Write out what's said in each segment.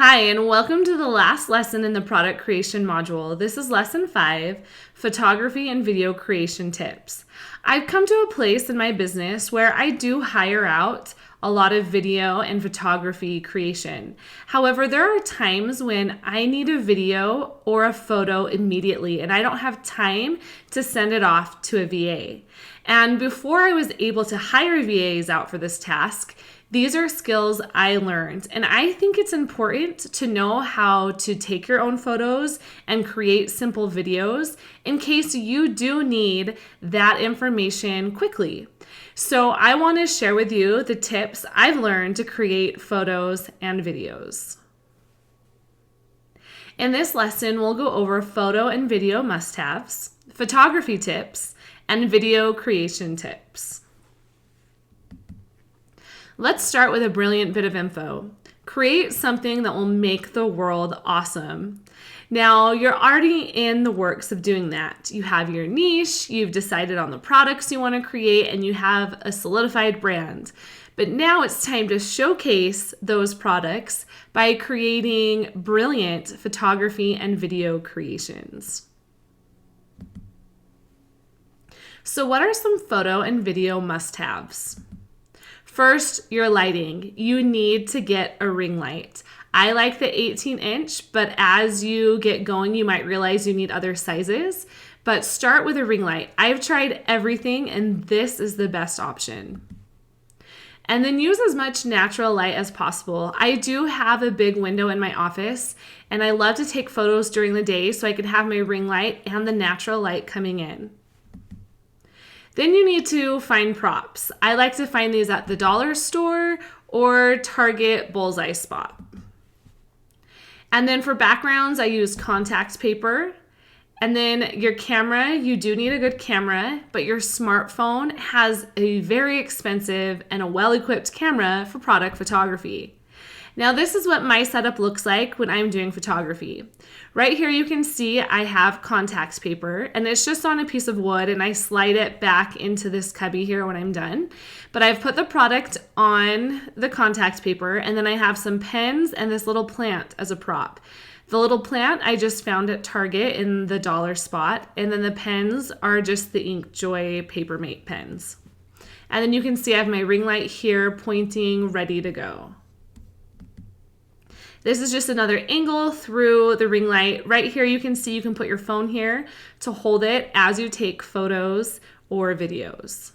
Hi, and welcome to the last lesson in the product creation module. This is lesson 5, photography and video creation tips. I've come to a place in my business where I do hire out a lot of video and photography creation. However, there are times when I need a video or a photo immediately and I don't have time to send it off to a VA. And before I was able to hire VAs out for this task, these are skills I learned, and I think it's important to know how to take your own photos and create simple videos in case you do need that information quickly. So I want to share with you the tips I've learned to create photos and videos. In this lesson, we'll go over photo and video must-haves, photography tips, and video creation tips. Let's start with a brilliant bit of info. Create something that will make the world awesome. Now, you're already in the works of doing that. You have your niche, you've decided on the products you want to create, and you have a solidified brand. But now it's time to showcase those products by creating brilliant photography and video creations. So what are some photo and video must-haves? First, your lighting. You need to get a ring light. I like the 18-inch, but as you get going, you might realize you need other sizes. But start with a ring light. I've tried everything, and this is the best option. And then use as much natural light as possible. I do have a big window in my office, and I love to take photos during the day so I can have my ring light and the natural light coming in. Then you need to find props. I like to find these at the dollar store or Target bullseye spot. And then for backgrounds, I use contact paper. And then your camera, you do need a good camera, but your smartphone has a very expensive and a well-equipped camera for product photography. Now this is what my setup looks like when I'm doing photography. Right here you can see I have contact paper, and it's just on a piece of wood, and I slide it back into this cubby here when I'm done. But I've put the product on the contact paper, and then I have some pens and this little plant as a prop. The little plant I just found at Target in the dollar spot, and then the pens are just the Inkjoy Papermate pens. And then you can see I have my ring light here pointing ready to go. This is just another angle through the ring light. Right here you can see you can put your phone here to hold it as you take photos or videos.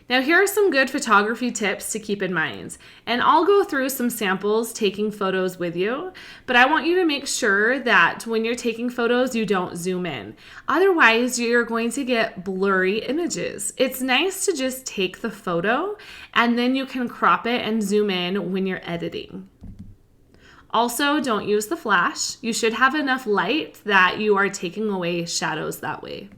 Now here are some good photography tips to keep in mind, and I'll go through some samples taking photos with you, but I want you to make sure that when you're taking photos you don't zoom in. Otherwise you're going to get blurry images. It's nice to just take the photo and then you can crop it and zoom in when you're editing. Also, don't use the flash. You should have enough light that you are taking away shadows that way.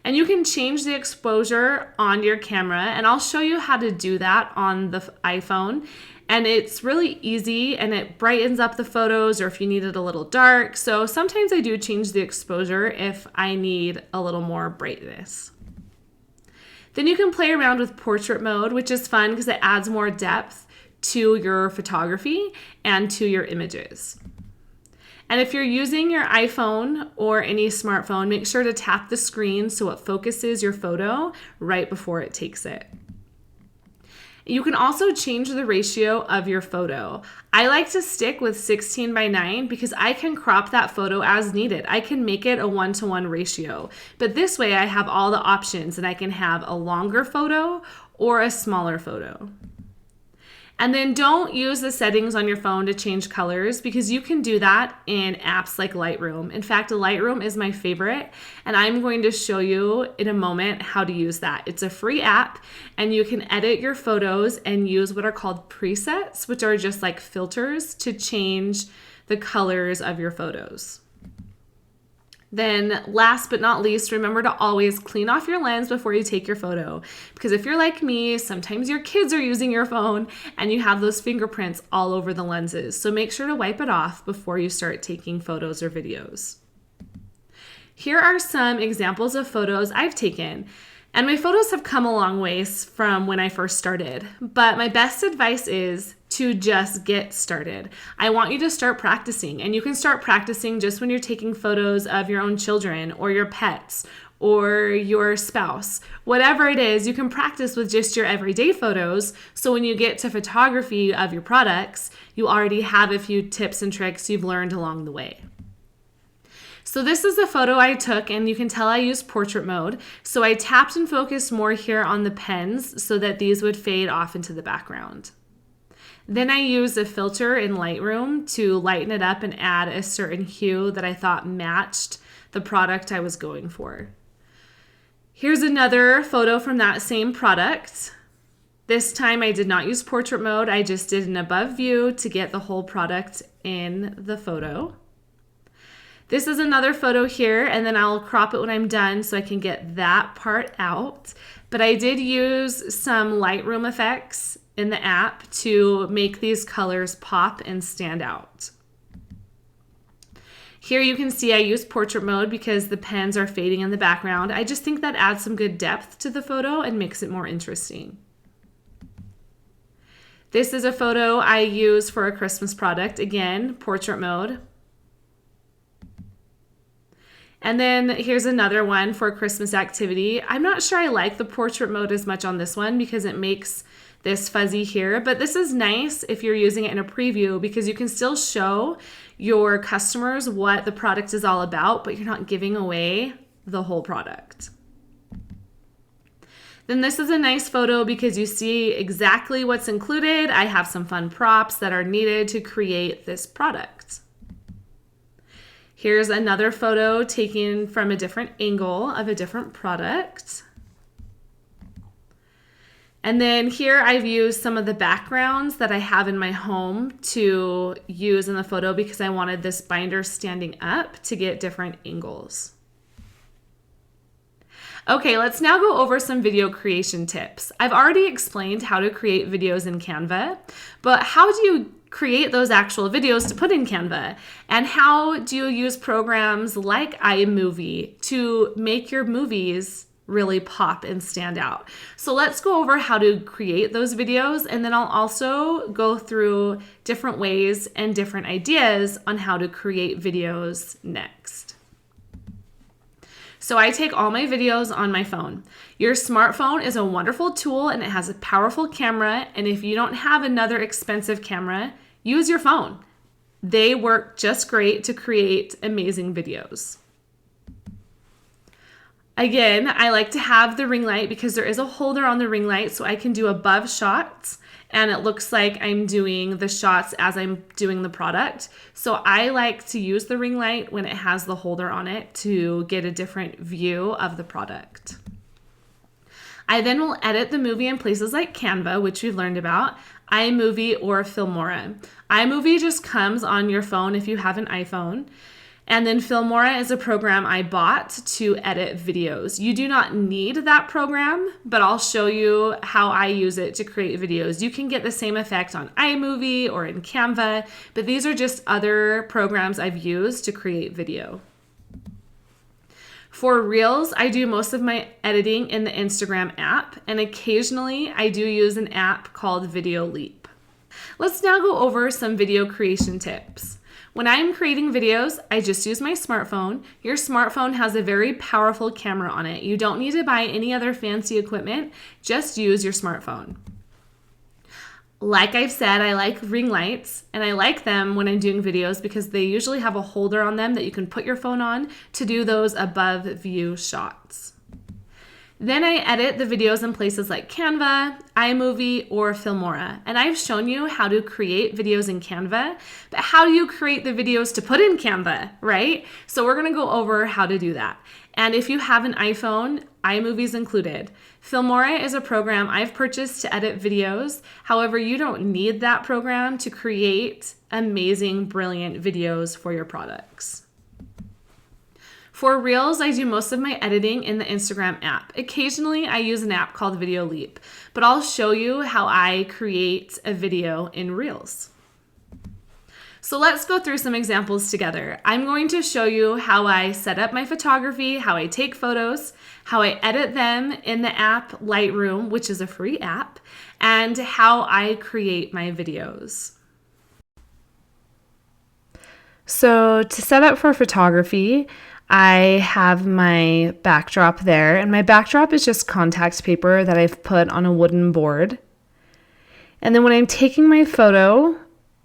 And you can change the exposure on your camera, and I'll show you how to do that on the iPhone. And it's really easy, and it brightens up the photos, or if you need it a little dark. So sometimes I do change the exposure if I need a little more brightness. Then you can play around with portrait mode, which is fun because it adds more depth to your photography and to your images. And if you're using your iPhone or any smartphone, make sure to tap the screen so it focuses your photo right before it takes it. You can also change the ratio of your photo. I like to stick with 16:9 because I can crop that photo as needed. I can make it a 1:1 ratio, but this way I have all the options and I can have a longer photo or a smaller photo. And then don't use the settings on your phone to change colors because you can do that in apps like Lightroom. In fact, Lightroom is my favorite, and I'm going to show you in a moment how to use that. It's a free app, and you can edit your photos and use what are called presets, which are just like filters to change the colors of your photos. Then last but not least, remember to always clean off your lens before you take your photo. Because if you're like me, sometimes your kids are using your phone and you have those fingerprints all over the lenses. So make sure to wipe it off before you start taking photos or videos. Here are some examples of photos I've taken. And my photos have come a long ways from when I first started, but my best advice is to just get started. I want you to start practicing, and you can start practicing just when you're taking photos of your own children or your pets or your spouse. Whatever it is, you can practice with just your everyday photos, so when you get to photography of your products, you already have a few tips and tricks you've learned along the way. So this is a photo I took, and you can tell I used portrait mode. So I tapped and focused more here on the pens so that these would fade off into the background. Then I used a filter in Lightroom to lighten it up and add a certain hue that I thought matched the product I was going for. Here's another photo from that same product. This time I did not use portrait mode. I just did an above view to get the whole product in the photo. This is another photo here, and then I'll crop it when I'm done so I can get that part out. But I did use some Lightroom effects in the app to make these colors pop and stand out. Here you can see I use portrait mode because the pens are fading in the background. I just think that adds some good depth to the photo and makes it more interesting. This is a photo I use for a Christmas product. Again, portrait mode. And then here's another one for a Christmas activity. I'm not sure I like the portrait mode as much on this one because it makes this fuzzy here, but this is nice if you're using it in a preview because you can still show your customers what the product is all about, but you're not giving away the whole product. Then this is a nice photo because you see exactly what's included. I have some fun props that are needed to create this product. Here's another photo taken from a different angle of a different product. And then here I've used some of the backgrounds that I have in my home to use in the photo because I wanted this binder standing up to get different angles. Okay, let's now go over some video creation tips. I've already explained how to create videos in Canva, but how do you create those actual videos to put in Canva? And how do you use programs like iMovie to make your movies really pop and stand out? So let's go over how to create those videos, and then I'll also go through different ways and different ideas on how to create videos next. So I take all my videos on my phone. Your smartphone is a wonderful tool and it has a powerful camera, and if you don't have another expensive camera, use your phone. They work just great to create amazing videos. Again, I like to have the ring light because there is a holder on the ring light so I can do above shots and it looks like I'm doing the shots as I'm doing the product. So I like to use the ring light when it has the holder on it to get a different view of the product. I then will edit the movie in places like Canva, which we've learned about, iMovie or Filmora. iMovie just comes on your phone if you have an iPhone. And then Filmora is a program I bought to edit videos. You do not need that program, but I'll show you how I use it to create videos. You can get the same effect on iMovie or in Canva, but these are just other programs I've used to create video. For Reels, I do most of my editing in the Instagram app, and occasionally I do use an app called Video Leap. Let's now go over some video creation tips. When I'm creating videos, I just use my smartphone. Your smartphone has a very powerful camera on it. You don't need to buy any other fancy equipment, just use your smartphone. Like I've said, I like ring lights, and I like them when I'm doing videos because they usually have a holder on them that you can put your phone on to do those above view shots. Then I edit the videos in places like Canva, iMovie, or Filmora. And I've shown you how to create videos in Canva, but how do you create the videos to put in Canva, right? So we're gonna go over how to do that. And if you have an iPhone, iMovie's included. Filmora is a program I've purchased to edit videos. However, you don't need that program to create amazing, brilliant videos for your products. For Reels, I do most of my editing in the Instagram app. Occasionally, I use an app called Video Leap, but I'll show you how I create a video in Reels. So let's go through some examples together. I'm going to show you how I set up my photography, how I take photos, how I edit them in the app Lightroom, which is a free app, and how I create my videos. So to set up for photography, I have my backdrop there, and my backdrop is just contact paper that I've put on a wooden board. And then when I'm taking my photo,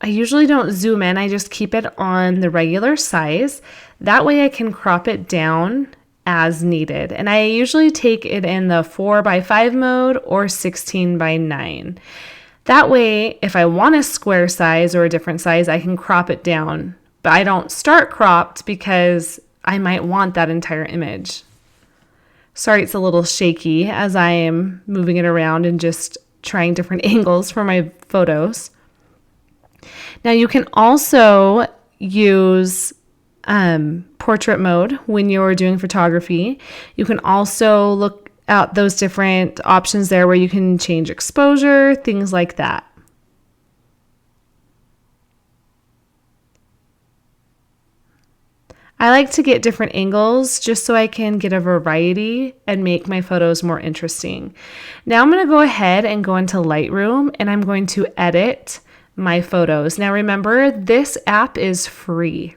I usually don't zoom in, I just keep it on the regular size. That way I can crop it down as needed. And I usually take it in the 4:5 mode or 16:9. That way, if I want a square size or a different size, I can crop it down. But I don't start cropped because I might want that entire image. Sorry, it's a little shaky as I am moving it around and just trying different angles for my photos. Now you can also use portrait mode when you're doing photography. You can also look at those different options there where you can change exposure, things like that. I like to get different angles just so I can get a variety and make my photos more interesting. Now I'm going to go ahead and go into Lightroom and I'm going to edit my photos. Now remember, this app is free.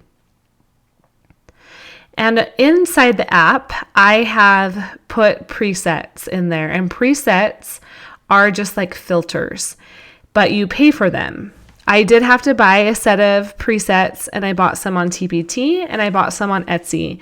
And inside the app, I have put presets in there, and presets are just like filters, but you pay for them. I did have to buy a set of presets, and I bought some on TPT and I bought some on Etsy.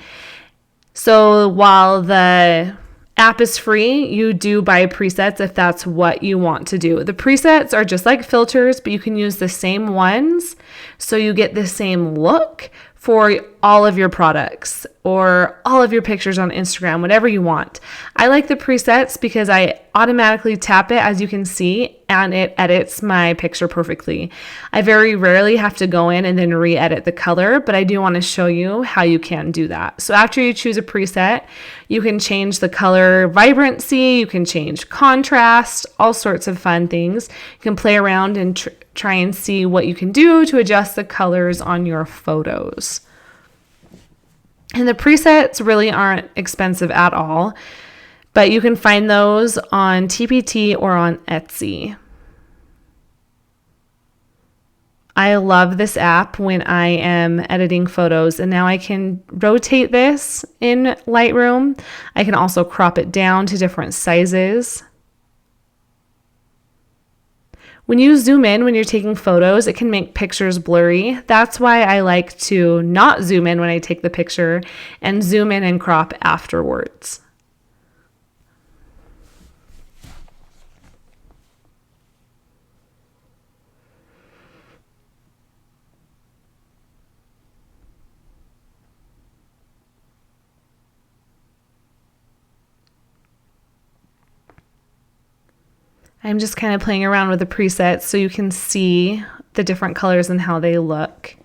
So while the app is free, you do buy presets if that's what you want to do. The presets are just like filters, but you can use the same ones so you get the same look for all of your products or all of your pictures on Instagram, whatever you want. I like the presets because I automatically tap it, as you can see, and it edits my picture perfectly. I very rarely have to go in and then re-edit the color, but I do want to show you how you can do that. So after you choose a preset, you can change the color vibrancy, you can change contrast, all sorts of fun things. You can play around and try and see what you can do to adjust the colors on your photos. And the presets really aren't expensive at all, but you can find those on TPT or on Etsy. I love this app when I am editing photos, and now I can rotate this in Lightroom. I can also crop it down to different sizes. When you zoom in when you're taking photos, it can make pictures blurry. That's why I like to not zoom in when I take the picture and zoom in and crop afterwards. I'm just kind of playing around with the presets so you can see the different colors and how they look.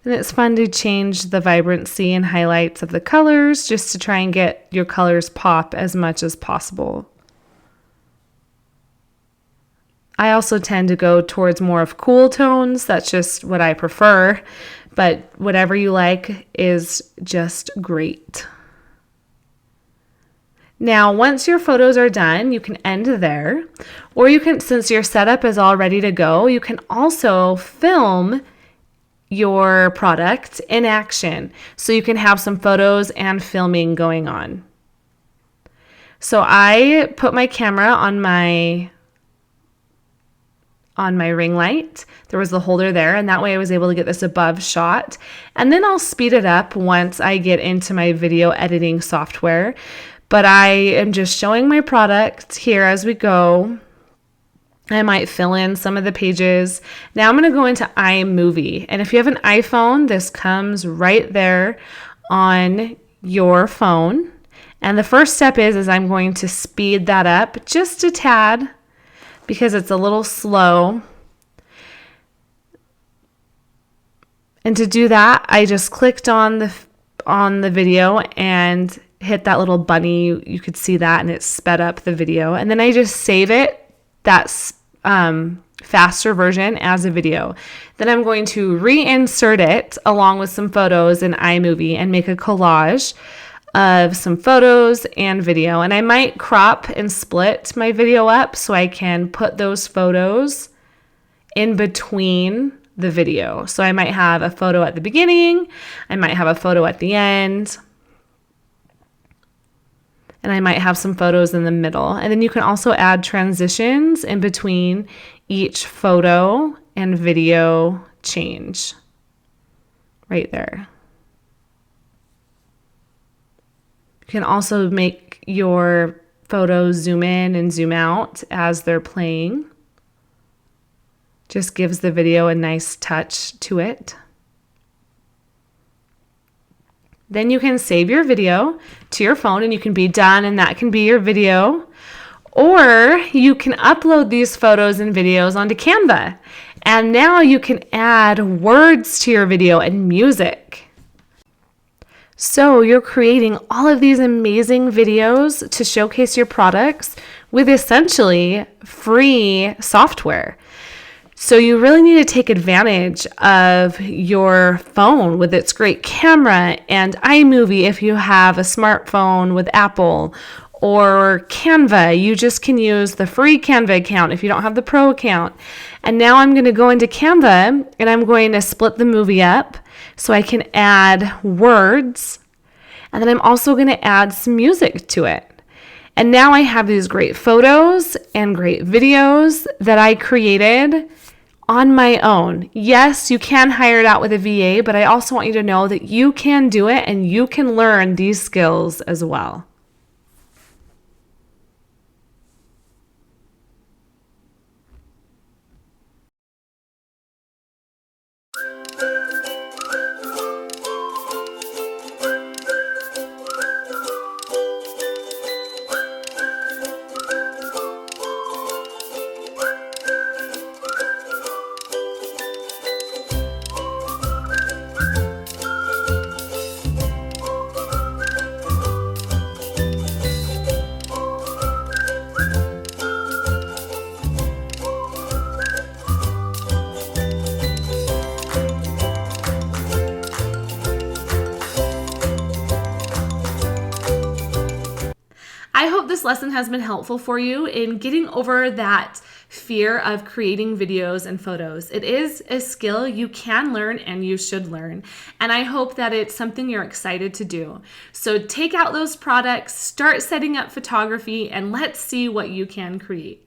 And it's fun to change the vibrancy and highlights of the colors just to try and get your colors pop as much as possible. I also tend to go towards more of cool tones. That's just what I prefer, but whatever you like is just great. Now, once your photos are done, you can end there, or you can, since your setup is all ready to go, you can also film your product in action. So you can have some photos and filming going on. So I put my camera on my ring light. There was the holder there, and that way I was able to get this above shot. And then I'll speed it up once I get into my video editing software. But I am just showing my product here as we go. I might fill in some of the pages. Now I'm going to go into iMovie. And if you have an iPhone, this comes right there on your phone. And the first step is I'm going to speed that up just a tad because it's a little slow. And to do that, I just clicked on the video and hit that little bunny. You could see that, and it sped up the video. And then I just save it, that faster version as a video. Then I'm going to reinsert it along with some photos in iMovie and make a collage of some photos and video. And I might crop and split my video up so I can put those photos in between the video. So I might have a photo at the beginning, I might have a photo at the end, and I might have some photos in the middle. And then you can also add transitions in between each photo and video change right there. You can also make your photos zoom in and zoom out as they're playing. Just gives the video a nice touch to it. Then you can save your video to your phone and you can be done, and that can be your video. Or you can upload these photos and videos onto Canva. And now you can add words to your video and music. So you're creating all of these amazing videos to showcase your products with essentially free software. So you really need to take advantage of your phone with its great camera and iMovie if you have a smartphone with Apple, or Canva. You just can use the free Canva account if you don't have the pro account. And now I'm going to go into Canva and I'm going to split the movie up so I can add words, and then I'm also going to add some music to it. And now I have these great photos and great videos that I created on my own. Yes, you can hire it out with a VA, but I also want you to know that you can do it and you can learn these skills as well. I hope this lesson has been helpful for you in getting over that fear of creating videos and photos. It is a skill you can learn and you should learn. And I hope that it's something you're excited to do. So take out those products, start setting up photography, and let's see what you can create.